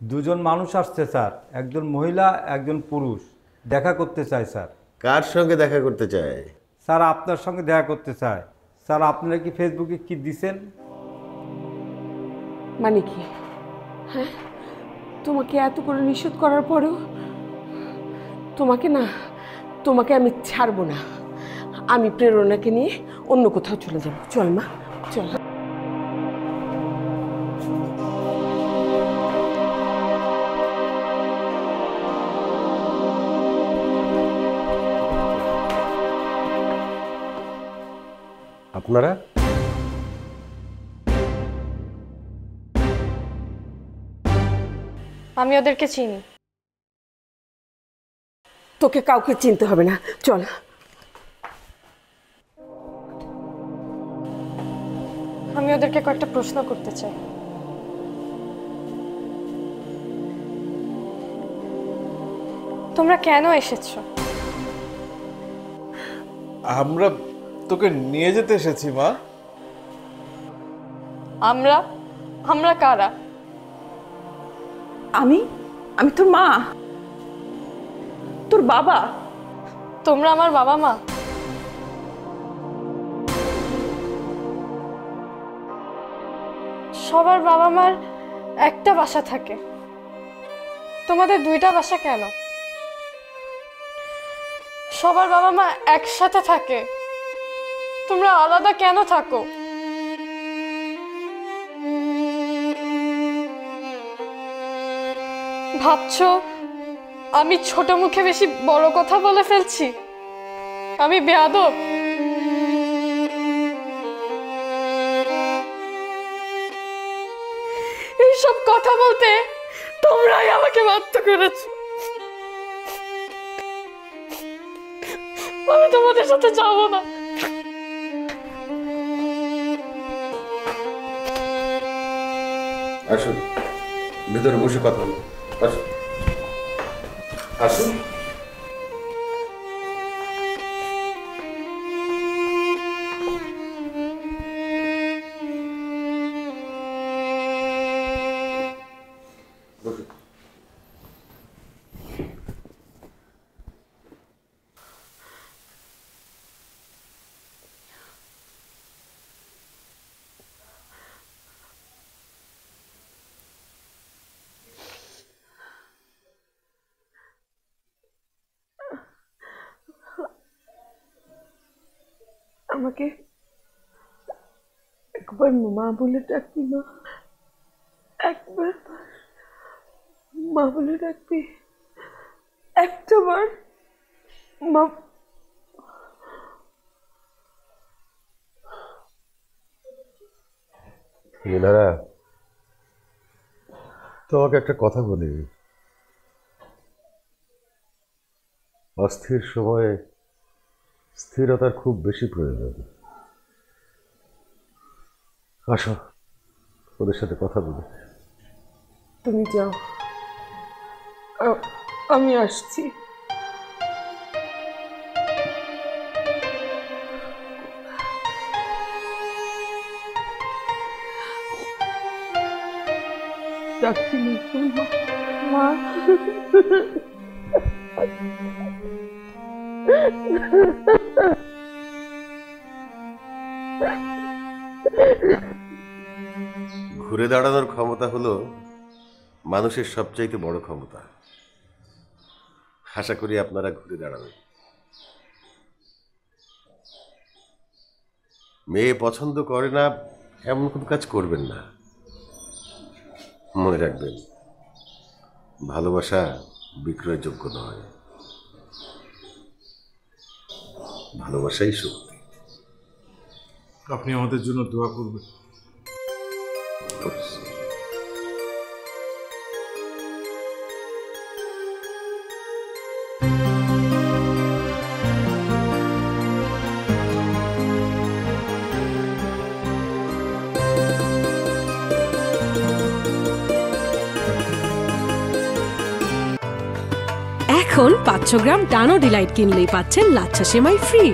দুজন মানুষ আসছে স্যার, একজন মহিলা একজন পুরুষ দেখা করতে চায় স্যার। কার সঙ্গে দেখা করতে চায়? স্যার আপনার সঙ্গে দেখা করতে চায়। স্যার আপনারা কি ফেসবুকে কি দিছেন? মানে কি? হ্যাঁ, তোমাকে এত করে নিষেধ করার পরেও তোমাকে আমি ছাড়বো না। আমি প্রেরণাকে নিয়ে অন্য কোথাও চলে যাব। চল মা, চল। আপনারা আমি ওদেরকে চিনি। তোকে কাউকে চিনতে হবে না, চল। আমি ওদেরকে কয়েকটা প্রশ্ন করতে চাই। তোমরা কেন এসেছো? আমরা তোকে নিয়ে যেতে এসেছি মা। আমরা আমরা কারা? আমি তোর মা, তোর বাবা। তোমরা আমার বাবা মা? সবার বাবা মার একটা বাসা থাকে, তোমাদের দুইটা বাসা কেন? সবার বাবা মা একসাথে থাকে, তোমরা আলাদা কেন থাকো? ভাবছো আমি ছোট মুখে বেশি বড় কথা বলে ফেলছি? আমি বেয়াদব? এইসব কথা বলতে তোমরাই আমাকে বাধ্য করেছো। আমি তোমাদের সাথে যাবো না। আসুন, ভেতরে বসে কথা বলুন। আসুন আসুন। বসুন। আমাকে একবার মা বলে ডাকবি না? একবার মা বলে ডাকবি? একটাবার মা। মিনারা, তোমাকে একটা কথা বলি। অস্থির সময়ে স্থিরতার খুব বেশি প্রয়োজন। আসো, ওদের সাথে কথা বলি। তুমি যাও, আমি আসছি। ডাকছি মা। ঘুরে দাঁড়ানোর ক্ষমতা হলো মানুষের সবচাইতে বড় ক্ষমতা। আশা করি আপনারা ঘুরে দাঁড়াবেন। মেয়ে পছন্দ করে না এমন কোনো কাজ করবেন না। মনে রাখবেন, ভালোবাসা বিক্রয়যোগ্য নয়, ভালোবাসাই শক্তি। আপনি আমাদের জন্য দোয়া করবেন। এখন 500 গ্রাম ডানো ডিলাইট কিনলেই পাচ্ছেন লাচ্ছা সেমাই ফ্রি।